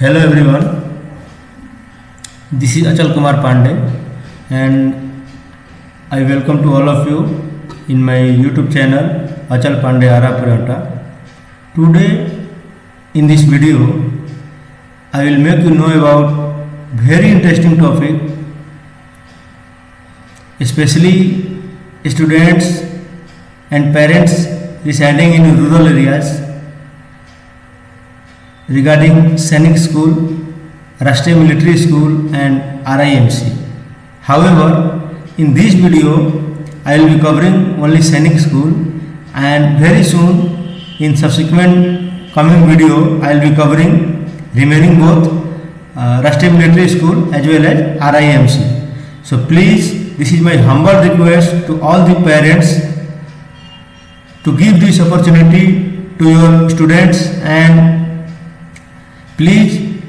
Hello everyone, this is Achal Kumar Pandey and I welcome to all of you in my YouTube channel Achal Pandey Arapurata. Today in this video I will make you know about very interesting topic, especially students and parents residing in rural areas regarding Sainik School, Rashtriya Military School and RIMC. However, in this video I will be covering only Sainik School, and very soon in subsequent coming video I will be covering remaining both Rashtriya Military School as well as RIMC. So please, this is my humble request to all the parents to give this opportunity to your students, and please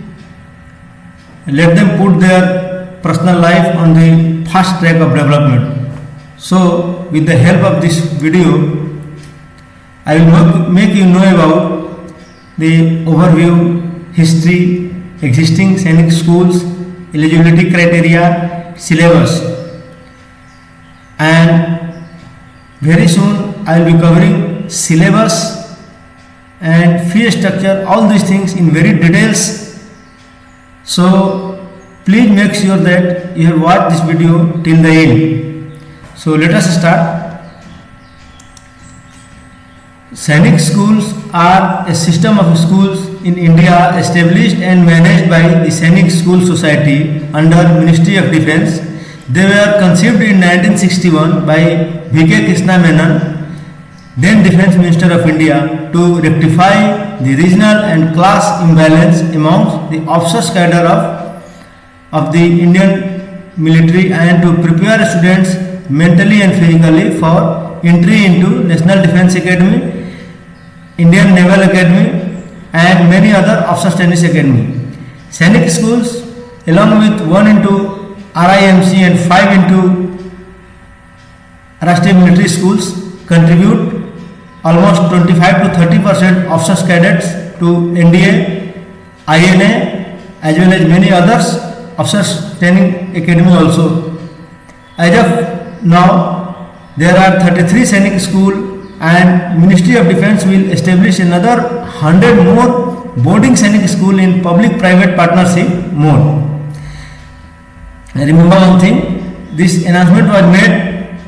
let them put their personal life on the fast track of development. So with the help of this video I will make you know about the overview, history, existing Sainik schools, eligibility criteria, syllabus, and very soon I will be covering syllabus and fee structure, all these things in very details. So please make sure that you have watched this video till the end. So let us start. Sainik schools are a system of schools in India established and managed by the Sainik School Society under Ministry of Defence. They were conceived in 1961 by V.K. Krishna Menon, then Defence Minister of India, to rectify the regional and class imbalance amongst the officers cadre of the Indian military, and to prepare students mentally and physically for entry into National Defence Academy, Indian Naval Academy and many other officers training academy. Sainik schools, along with 1 into RIMC and 5 into Rashtriya Military Schools, contribute almost 25 to 30% officers cadets to NDA, INA as well as many others officers training academy also. As of now, there are 33 Sainik school, and Ministry of Defence will establish another 100 more boarding Sainik school in public-private partnership mode. Remember one thing, this announcement was made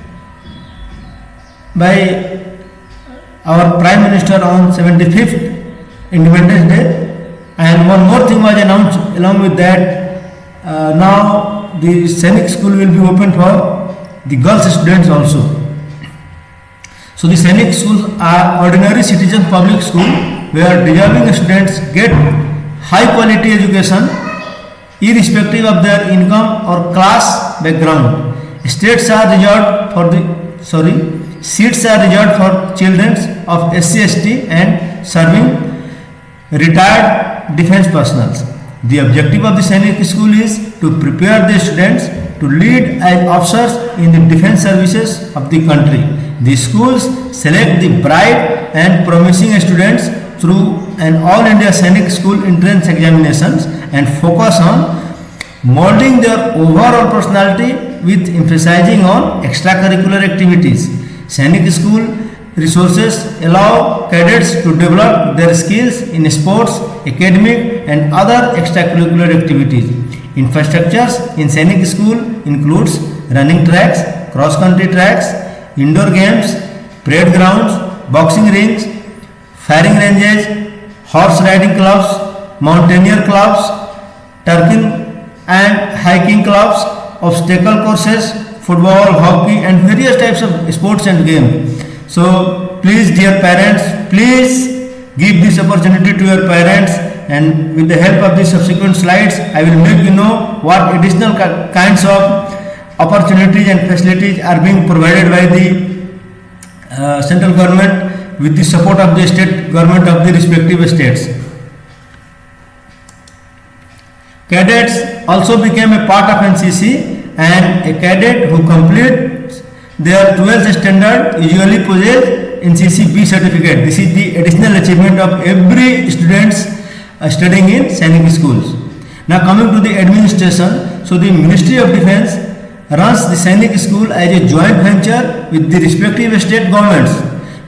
by our Prime Minister on 75th Independence Day, and one more thing was announced along with that. Now the Sainik school will be open for the girls students also. So the Sainik schools are ordinary citizen public school where deserving students get high quality education irrespective of their income or class background. Seats are reserved for children of SC/ST and serving retired defence personnel. The objective of the Sainik school is to prepare the students to lead as officers in the defence services of the country. The schools select the bright and promising students through an all India Sainik school entrance examinations and focus on molding their overall personality with emphasizing on extracurricular activities. Sainik school resources allow cadets to develop their skills in sports, academic and other extracurricular activities. Infrastructures in Sainik school includes running tracks, cross-country tracks, indoor games, parade grounds, boxing rings, firing ranges, horse riding clubs, mountaineer clubs, turkey and hiking clubs, obstacle courses, football, hockey and various types of sports and games. So please, dear parents, please give this opportunity to your parents, and with the help of the subsequent slides I will make you know what additional kinds of opportunities and facilities are being provided by the central government with the support of the state government of the respective states. Cadets also became a part of NCC, and a cadet who completes their 12th standard usually possesses NCC B certificate. This is the additional achievement of every students studying in Sainik schools. Now coming to the administration, so the Ministry of Defence runs the Sainik school as a joint venture with the respective state governments.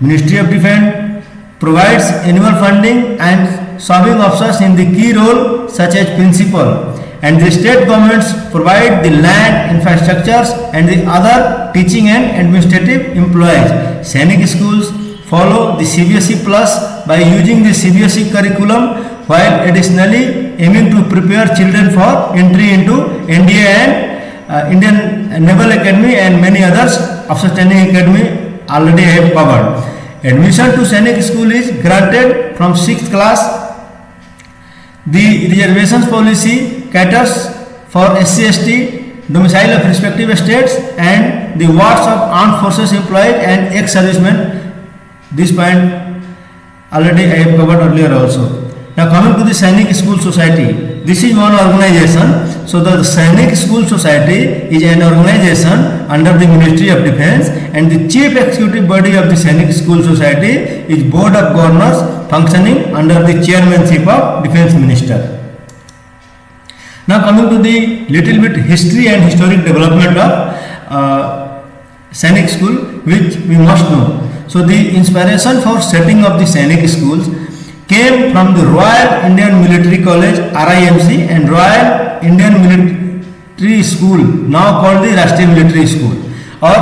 Ministry of Defence provides annual funding and serving officers in the key role such as principal, and the state governments provide the land, infrastructures and the other teaching and administrative employees. Sainik schools follow the CBSE plus by using the CBSE curriculum, while additionally aiming to prepare children for entry into NDA and Indian Naval Academy and many others. Officer Training Academy already I have covered. Admission to Sainik school is granted from 6th class. The reservations policy caters for SC/ST, domicile of respective states, and the wards of armed forces employees and ex-servicemen. This point already I have covered earlier also. Now coming to the Sainik School Society, this is one organization. So the Sainik School Society is an organization under the Ministry of Defence, and the chief executive body of the Sainik School Society is Board of Governors functioning under the chairmanship of Defence Minister. Now coming to the little bit history and historic development of Sainik School, which we must know. So the inspiration for setting up the Sainik schools came from the Royal Indian Military College RIMC and Royal Indian Military School, now called the Rashtriya Military School or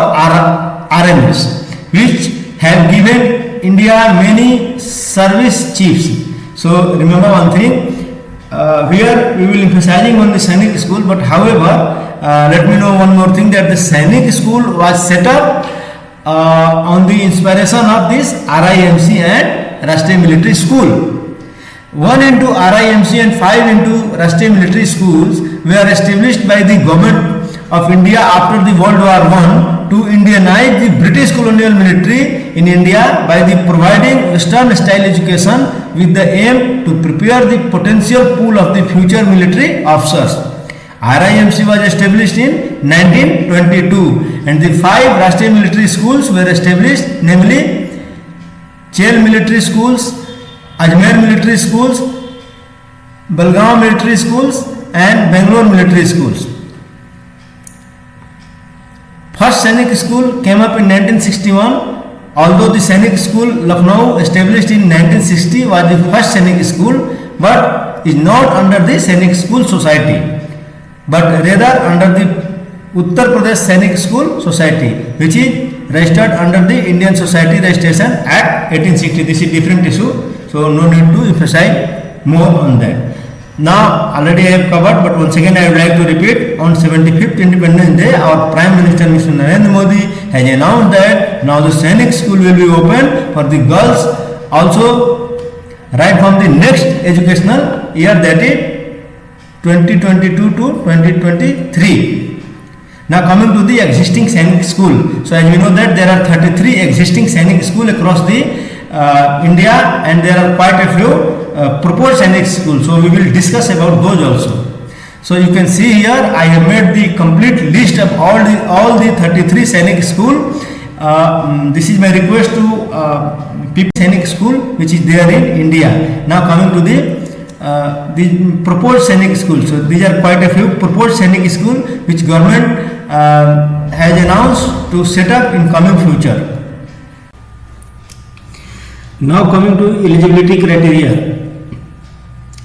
RMS, which have given India many service chiefs. So remember one thing, here we will emphasizing on the Sainik school, but however let me know one more thing, that the Sainik school was set up on the inspiration of this RIMC and Rashtriya Military School. 1 into RIMC and 5 into Rashtriya Military Schools were established by the government of India after the World War I to Indianize the British colonial military in India by the providing Western style education with the aim to prepare the potential pool of the future military officers. RIMC was established in 1922 and the 5 Rashtriya Military Schools were established, namely Chel Military Schools, Ajmer Military Schools, Belgaum Military Schools and Bangalore Military Schools. First Sainik School came up in 1961, although the Sainik School Lucknow established in 1960 was the first Sainik school, but is not under the Sainik School Society, but rather under the Uttar Pradesh Sainik School Society, which is registered under the Indian Society Registration Act 1860. This is different issue, so no need to emphasize more on that. Now already I have covered, but once again I would like to repeat, on 75th Independence Day our Prime Minister Mr. Narendra Modi has announced that now the Sainik school will be open for the girls also right from the next educational year, that is 2022 to 2023. Now coming to the existing Sainik school. So as we know that there are 33 existing Sainik school across the India, and there are quite a few proposed Sainik schools. So we will discuss about those also. So you can see here I have made the complete list of all the 33 Sainik school. This is my request to people Sainik school which is there in India. Now coming to the proposed Sainik school. So these are quite a few proposed Sainik school which government has announced to set up in coming future. Now coming to eligibility criteria.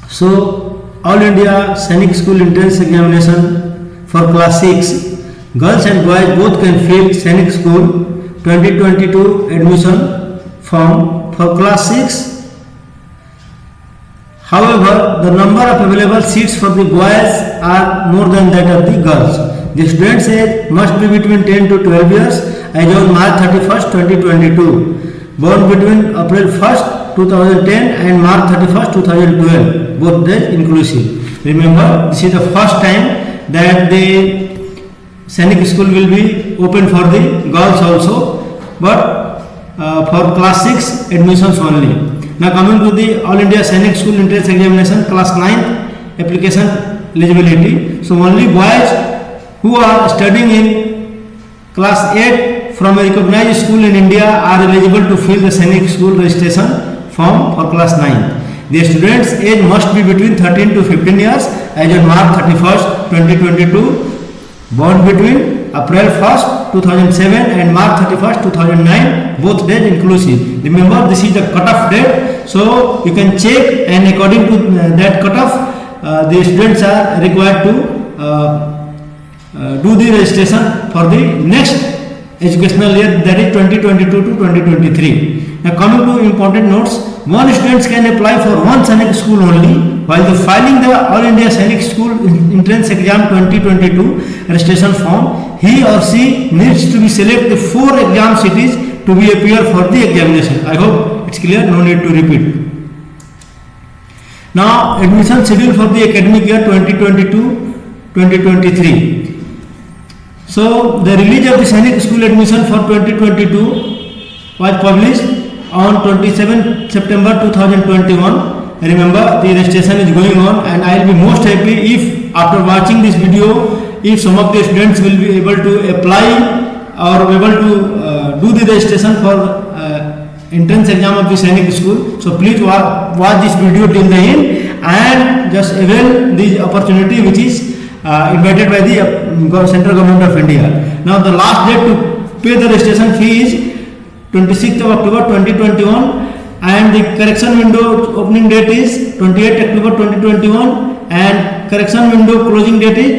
So All India Sainik School Entrance Examination for class 6, girls and boys both can fill Sainik School 2022 admission form for class 6. However, the number of available seats for the boys are more than that of the girls. The student's age must be between 10 to 12 years as on March 31st, 2022. Born between April 1st, 2010 and March 31st, 2012. Both days inclusive. Remember, this is the first time that the Sainik school will be open for the girls also, but for class 6 admissions only. Now coming to the All India Sainik School Entrance Examination class 9 application eligibility. So only boys who are studying in class 8 from a recognized school in India are eligible to fill the Sainik school registration form for class 9. The students' age must be between 13 to 15 years as on March 31st, 2022. Born between April 1st, 2007 and March 31st, 2009, both days inclusive. Remember, this is the cutoff date, so you can check, and according to that cutoff, the students are required to do the registration for the next educational year, that is 2022 to 2023. Now coming to important notes, one student can apply for one Sainik school only, while the filing the All India Sainik School Entrance Exam 2022 registration form, he or she needs to be select the 4 exam cities to be appear for the examination. I hope it's clear, no need to repeat. Now admission schedule for the academic year 2022-2023. So the release of the Sainik School admission for 2022 was published on 27 September 2021. Remember, the registration is going on, and I will be most happy if after watching this video, if some of the students will be able to apply or able to do the registration for entrance exam of the Sainik School. So please watch this video till the end and just avail the opportunity which is invited by the Central Government of India. Now the last date to pay the registration fee is 26th of October 2021, and the correction window opening date is 28th October 2021, and correction window closing date is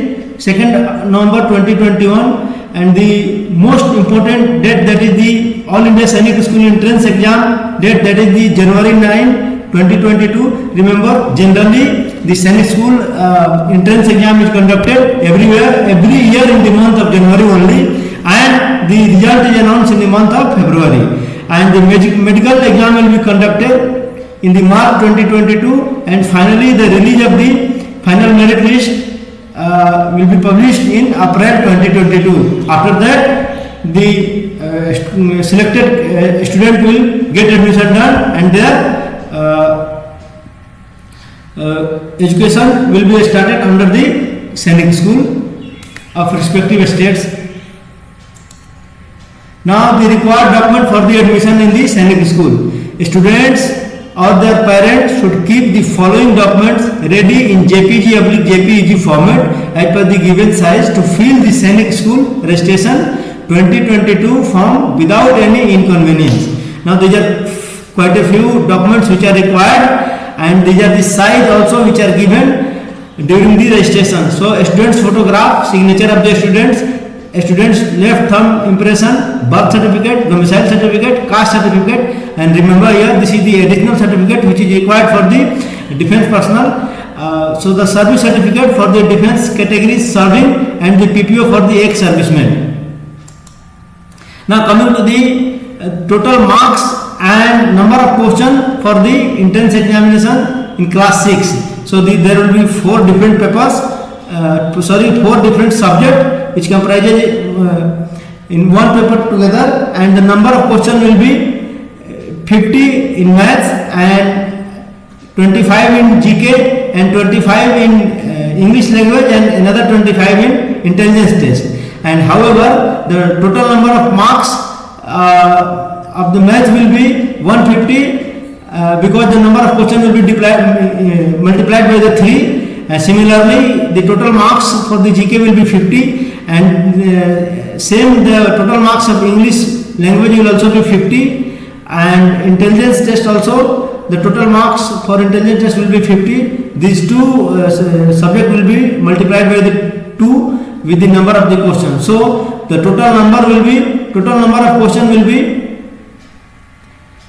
2nd November 2021, and the most important date, that is the All India Sainik School Entrance Exam date, that is the January 9, 2022. Remember, generally the Sainik School entrance exam is conducted every year in the month of January only, and the result is announced in the month of February, and the medical exam will be conducted in the March 2022, and finally the release of the final merit list will be published in April 2022. After that, the selected student will get admission done, and their education will be started under the Sainik School of respective states. Now the required document for the admission in the Sainik School. Students or their parents should keep the following documents ready in JPG/JPEG format as per the given size to fill the Sainik School registration 2022 form without any inconvenience. Now these are quite a few documents which are required, and these are the size also which are given during the registration. So students photograph, signature of the students left thumb impression, birth certificate, domicile certificate, caste certificate, and remember here this is the additional certificate which is required for the defense personnel. So the service certificate for the defense categories serving, and the PPO for the ex-servicemen. Now coming to the total marks and number of questions for the entrance examination in class 6. So there will be 4 different papers, 4 different subjects which comprises in one paper together, and the number of questions will be 50 in maths and 25 in GK and 25 in English language and another 25 in intelligence test. And however, the total number of marks of the maths will be 150 because the number of questions will be multiplied by the 3. Similarly, the total marks for the GK will be 50, and same the total marks of English language will also be 50, and intelligence test also the total marks for intelligence test will be 50. These two subject will be multiplied by the 2 with the number of the questions. So the total number of questions will be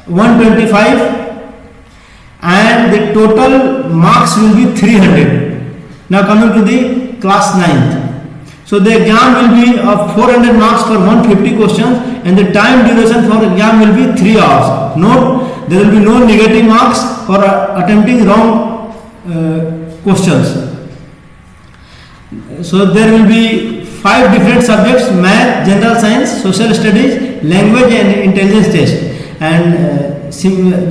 125, and the total marks will be 300. Now coming to the class 9th. So the exam will be of 400 marks for 150 questions, and the time duration for exam will be 3 hours. Note, there will be no negative marks for attempting wrong questions. So there will be 5 different subjects: math, general science, social studies, language and intelligence test. And similar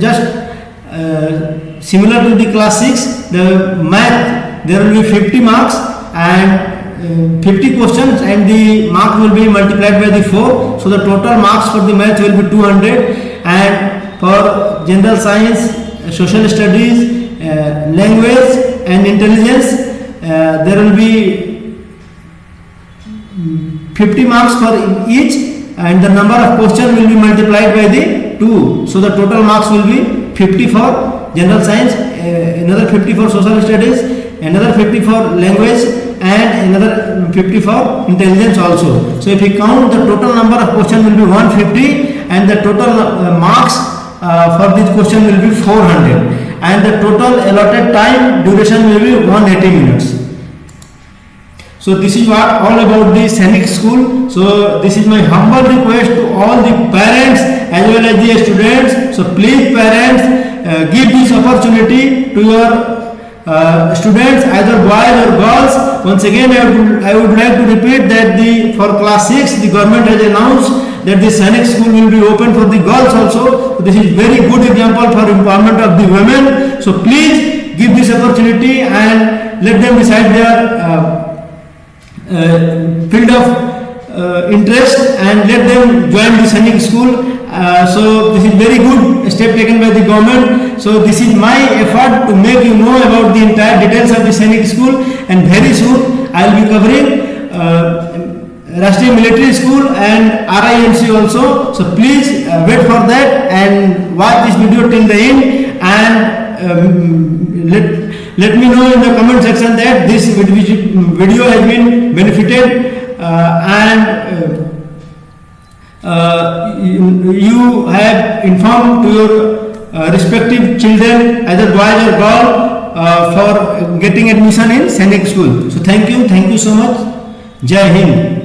to the class 6, the math, there will be 50 marks and 50 questions, and the mark will be multiplied by the 4. So the total marks for the math will be 200, and for general science, social studies, language and intelligence, there will be 50 marks for each, and the number of questions will be multiplied by the 2. So the total marks will be 50 for general science, another 50 for social studies, another 50 for language, and another 50 for intelligence also. So if we count, the total number of questions will be 150, and the total marks for this question will be 400, and the total allotted time duration will be 180 minutes. So this is what all about the Sainik School. So this is my humble request to all the parents as well as the students. So please parents, give this opportunity to your students, either boys or girls. Once again, I would like to repeat that for class 6, the government has announced that the Sainik School will be open for the girls also. So this is very good example for empowerment of the women. So please give this opportunity and let them decide their field of interest, and let them join the Sainik School. So this is very good step taken by the government. So this is my effort to make you know about the entire details of the Sainik School, and very soon I will be covering Rashtriya Military School and RIMC also. So please wait for that and watch this video till the end, and let me know in the comment section that this video has been benefited, and you have informed to your respective children, either boys or girl, for getting admission in Sainik School. So thank you so much. Jai Hind.